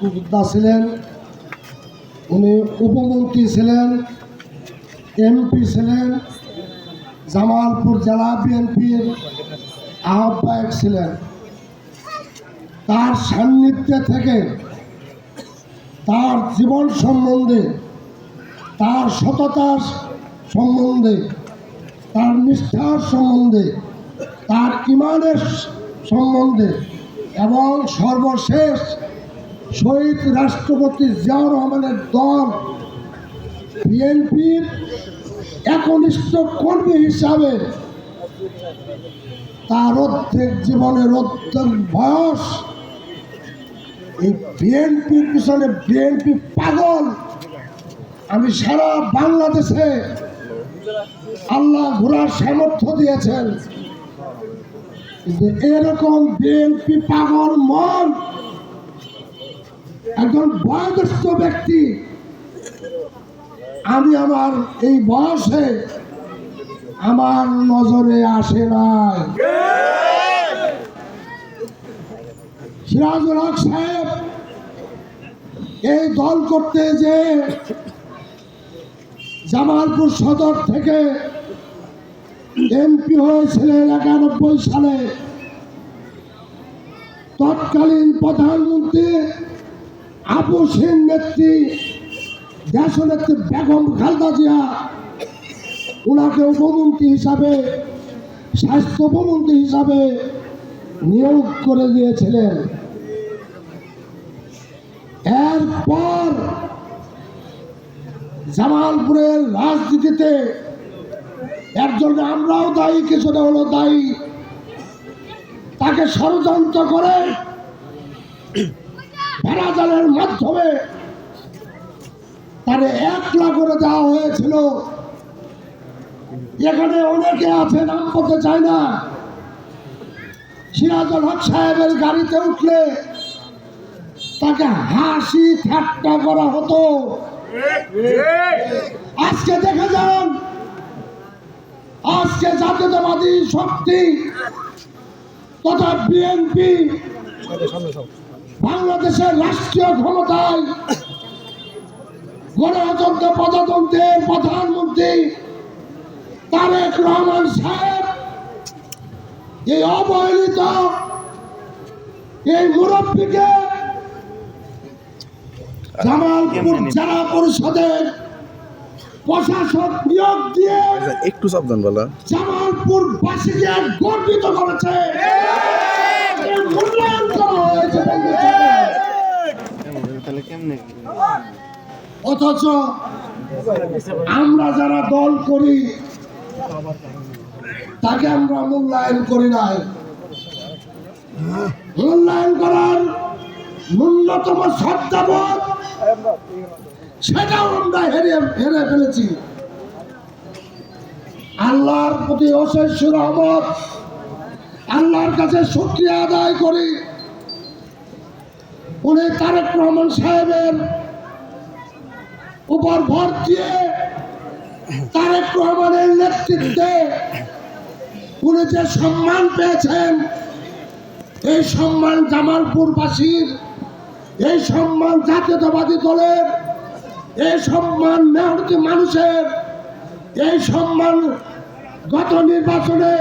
মুক্তিযোদ্ধা ছিলেন, উনি উপমন্ত্রী ছিলেন, এমপি ছিলেন, জামালপুর জেলা বিএনপির আহ্বায়ক ছিলেন। তার সান্নিধ্যে থেকে তার জীবন সম্বন্ধে, তার সততার সম্বন্ধে, তার নিষ্ঠার সম্বন্ধে, তার ইমানের সম্বন্ধে এবং সর্বশেষ শহীদ রাষ্ট্রপতি জিয়াউর রহমানের দল বিএনপির একনিষ্ঠ কর্মী হিসাবে তার অর্ধেক জীবনের অর্ধেক বয়স এই বিএনপির পিছনে, বিএনপি পাগল। আমি সারা বাংলাদেশে আল্লাহ ঘোরার সামর্থ্য দিয়েছেন, কিন্তু এরকম বিএনপি পাগল মন একজন বয়োজ্যেষ্ঠ ব্যক্তি আমি আমার এই বয়সে আমার নজরে আসে নাই। সিরাজুল হক সাহেব এই দল করতে যে জামালপুর সদর থেকে এমপি হয়েছিলেন 91 সালে। তৎকালীন প্রধানমন্ত্রী আপসহীন নেত্রী দেশনেত্রী বেগম খালেদা জিয়া ওনাকে উপমন্ত্রী হিসাবে, স্বাস্থ্য উপমন্ত্রী হিসাবে নিয়োগ করে দিয়েছিলেন। এরপর জামালপুরের রাজনীতিতে একজন, আমরাও দায়ী, কিছুটা হলো দায়ী, তাকে ষড়যন্ত্র করে ভেড়াজালের মাধ্যমে তারে 1 লাখ করে দেওয়া হয়েছিল। এখানে অনেকে আছে, নাম বলতে চায় না। সিরাজুল হক সাহেবের গাড়িতে উঠলে তাকে হাসি ঠাট্টা করা হতো। আজকে দেখে যান, আজকে জাতীয়তাবাদী শক্তি তথা বিএনপি বাংলাদেশের রাষ্ট্রীয় ক্ষমতায় গণতন্ত্র প্রজাতন্ত্রের প্রধানমন্ত্রী তারেক রহমান সাহেব এই অবহেলিত এই মুরব্বীকে জামালপুর জেলা পরিষদের প্রশাসক নিয়োগ দিয়ে একটু সাবধান বলা জামালপুর বাসীকে গর্বিত করেছে, মূল্যায়ন করা হয়েছে। অথচ আমরা যারা দল করি তাকে আমরা মূল্যায়ন করি নাই। মূল্যায়ন করার ন্যূনতম শ্রদ্ধাবোধ সেটাও আমরা হেরে ফেলেছি। আল্লাহর প্রতি অশেষ রহমত, আল্লাহর কাছে শুকরিয়া আদায় করি। উনি তারেক রহমান সাহেবের উপর ভর দিয়ে তারেক রহমানের নেতৃত্বে উনি যে সম্মান পেয়েছেন, এই সম্মান জামালপুরবাসীর, এই সম্মান জাতীয়তাবাদী দলের, এই সম্মান মেহনতি মানুষের, এই সম্মান গত নির্বাচনে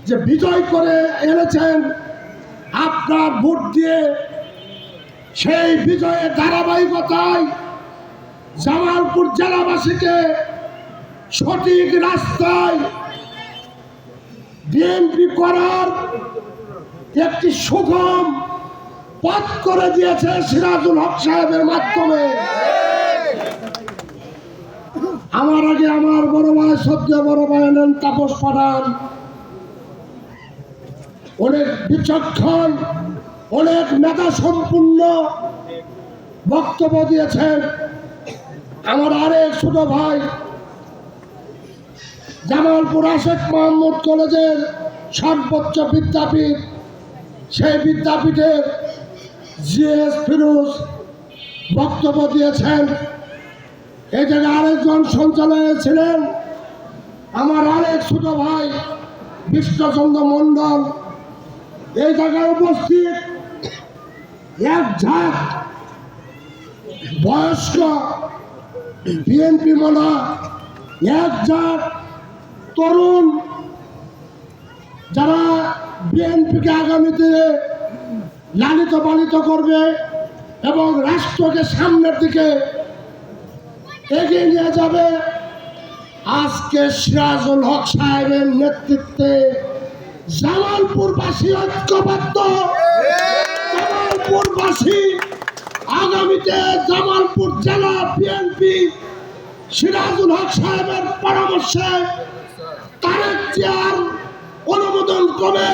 যে বিজয় করে এনেছেন আপনার ভোট দিয়ে, সেই বিজয়ের ধারাবাহিকতায় জামালপুর জেলাবাসীকে সঠিক রাস্তায় বিএনপি করার একটি সুগম পথ করে দিয়েছে সিরাজুল হক সাহেবের মাধ্যমে। আমার আগে আমার বড় ভাই, সদ্য বড় ভাই নেন তাপস পাঠান, অনেক বিচক্ষণ, অনেক মেধা সম্পূর্ণ বক্তব্য দিয়েছেন। আমার আরেক ছোট ভাই জামালপুর আশেক মোহাম্মদ কলেজের সর্বোচ্চ বিদ্যাপীঠ, সেই বিদ্যাপীঠের জিএস ফিরোজ বক্তব্য দিয়েছেন। এই জায়গায় আরেকজন সঞ্চালক ছিলেন আমার আরেক ছোট ভাই বিশ্বচন্দ্র মণ্ডল, এই জায়গায় উপস্থিত এক ঝাঁক বয়স্ক বিএনপি মানা, এক ঝাঁক তরুণ যারা বিএনপিকে আগামীতে লালিত পালিত করবে এবং রাষ্ট্রকে সামনের দিকে এগিয়ে নিয়ে যাবে। আজকে সিরাজুল হক সাহেবের নেতৃত্বে জামালপুরবাসী ঐক্যবদ্ধ। জামালপুরবাসী আগামীতে জামালপুর জেলা বিএনপি সিরাজুল হক সাহেবের পরামর্শে তারেক জিয়ার অনুমোদন করে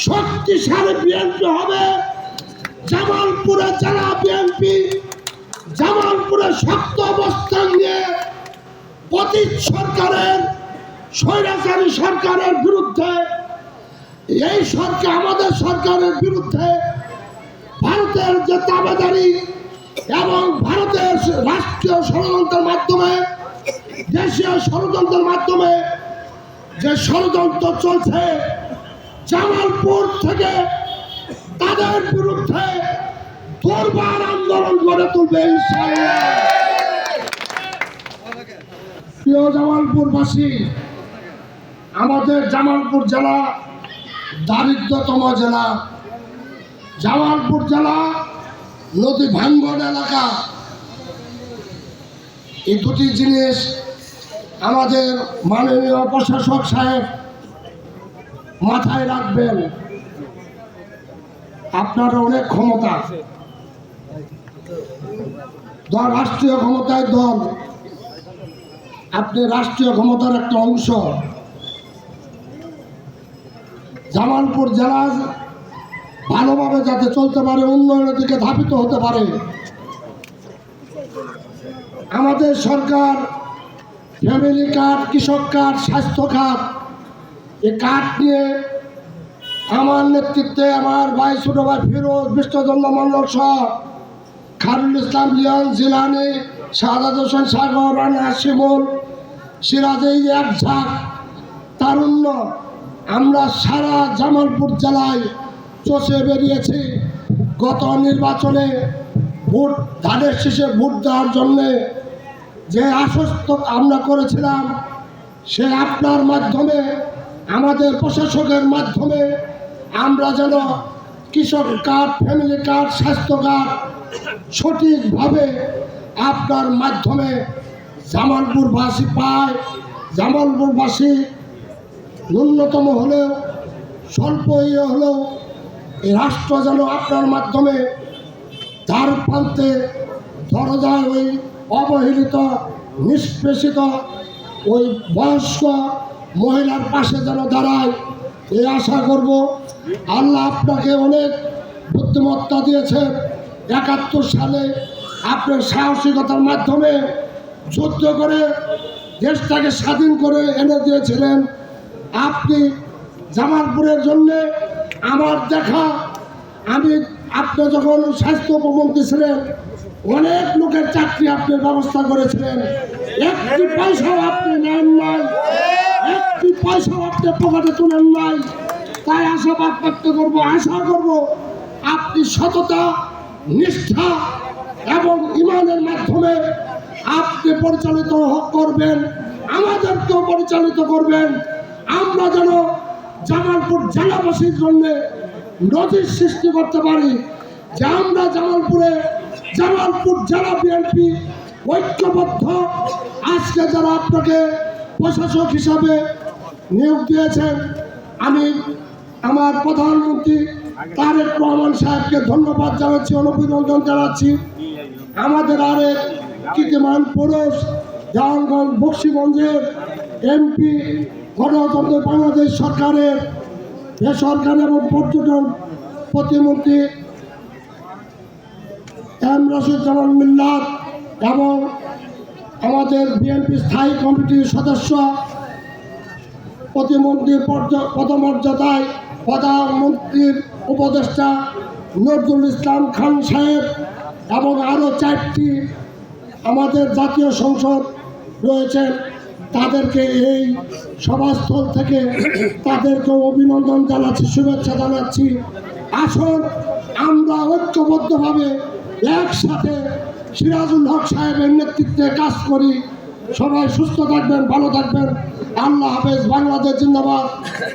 শক্তিশালী বিএনপি হবে। জামালপুরে জেলা বিএনপি জামালপুরে শক্ত অবস্থান নিয়ে পতিত সরকারের, স্বৈরাচারী সরকারের বিরুদ্ধে, এই সরকার আমাদের সরকারের বিরুদ্ধে ভারতের যে দাবেদারি এবং ভারতের রাষ্ট্রীয় ষড়যন্ত্রের মাধ্যমে, দেশীয় ষড়যন্ত্রের মাধ্যমে যে ষড়যন্ত্র চলছে, জামালপুর থেকে তাদের বিরুদ্ধে দুর্বার আন্দোলন গড়ে তুলবে ইনশাআল্লাহ। প্রিয় জামালপুরবাসী, আমাদের জামালপুর জেলা দারিদ্রতম জেলা। জামালপুর জেলা নদী ভাঙ্গন এলাকা। এই দুটি জিনিস আমাদের মাননীয় প্রশাসক সাহেব মাথায় রাখবেন। আপনার অনেক ক্ষমতা, দল রাষ্ট্রীয় ক্ষমতায় দল, আপনি রাষ্ট্রীয় ক্ষমতার একটা অংশ। জামালপুর জেলা ভালোভাবে যাতে চলতে পারে, উন্নয়নের দিকে ধাবিত হতে পারে, আমাদের সরকার ফ্যামিলি কার্ড, কৃষক কার্ড, স্বাস্থ্য কার্ড, এই কার্ড নিয়ে আমার নেতৃত্বে আমার ভাই, ছোট ভাই ফিরোজ, বিশ্বচন্দ্র মন্ডল সহ খারুল ইসলাম লিয়ন, জিলানি, শাহাদাত হোসেন সাগর, রানা শিমুল, সিরাজ, এই এক ঝাঁক তারুণ্য আমরা সারা জামালপুর জেলায় চষে বেরিয়েছি। গত নির্বাচনে ভোট ধানের শীষে ভোট দেওয়ার জন্যে যে আশ্বস্ত আমরা করেছিলাম, সে আপনার মাধ্যমে, আমাদের প্রশাসকের মাধ্যমে আমরা যেন কৃষক কার্ড, ফ্যামিলি কার্ড, স্বাস্থ্য কার্ড সঠিকভাবে আপনার মাধ্যমে জামালপুরবাসী পায়। জামালপুরবাসী ন্যূনতম হলেও, স্বল্প হলেও এই রাষ্ট্র যেন আপনার মাধ্যমে তার প্রান্তে দরজায় ওই অবহেলিত, নিষ্পেষিত ওই বয়স্ক মহিলার পাশে যেন দাঁড়ায়, এই আশা করব। আল্লাহ আপনাকে অনেক বুদ্ধিমত্তা দিয়েছেন। ৭১ সালে আপনার সাহসিকতার মাধ্যমে যুদ্ধ করে দেশটাকে স্বাধীন করে এনে দিয়েছিলেন। আপনি জামালপুরের জন্যে আমার দেখা, আপনি যখন স্বাস্থ্য উপমন্ত্রী ছিলেন, অনেক লোকের চাকরি আপনি ব্যবস্থা করেছিলেন। একটি পয়সাও আপনি নেন নাই, একটি পয়সাও আপনি পকেটে তুলেন নাই। তাই আশাবাদ ব্যক্ত করবো, আশা করব আপনি সততা, নিষ্ঠা এবং ইমানের মাধ্যমে আপনি পরিচালিত করবেন, আমাদেরকেও পরিচালিত করবেন। আমরা যেন জামালপুর জেলাবাসীর জন্য নজির সৃষ্টি করতে পারি যে আমরা জামালপুর জেলা বিএনপি ঐক্যবদ্ধ। আজকে যারা আপনাকে প্রশাসক হিসাবে নিয়োগ দিয়েছেন, আমি আমার প্রধানমন্ত্রী তারেক রহমান সাহেবকে ধন্যবাদ জানাচ্ছি, অভিনন্দন জানাচ্ছি। আমাদের আরেক কীর্তিমান পুরুষ জাহাঙ্গীর বক্সিগঞ্জের এমপি, গণতন্ত্র বাংলাদেশ সরকারের বেসরকারি এবং পর্যটন প্রতিমন্ত্রী এম রশিদুজ্জামান মিল্লাত এবং আমাদের বিএনপি স্থায়ী কমিটির সদস্য, প্রতিমন্ত্রীর পদমর্যাদায় প্রধানমন্ত্রীর উপদেষ্টা নজরুল ইসলাম খান সাহেব এবং আরও 4টি আমাদের জাতীয় সংসদ রয়েছেন, তাদেরকে এই সভাস্থল থেকে তাদেরকে অভিনন্দন জানাচ্ছি, শুভেচ্ছা জানাচ্ছি। আসুন আমরা ঐক্য ঐক্যবদ্ধভাবে একসাথে সিরাজুল হক সাহেবের নেতৃত্বে কাজ করি। সবাই সুস্থ থাকবেন, ভালো থাকবেন। আল্লাহ হাফেজ। বাংলাদেশ জিন্দাবাদ।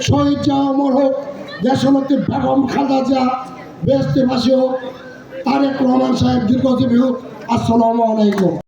শহীদ জিয়া অমর হোক। দেশনেত্রী বেগম খালেদা জিয়া বেহেশতে বাসী হোক। তারেক রহমান সাহেব দীর্ঘজীবী হোক। আসসালামু আলাইকুম।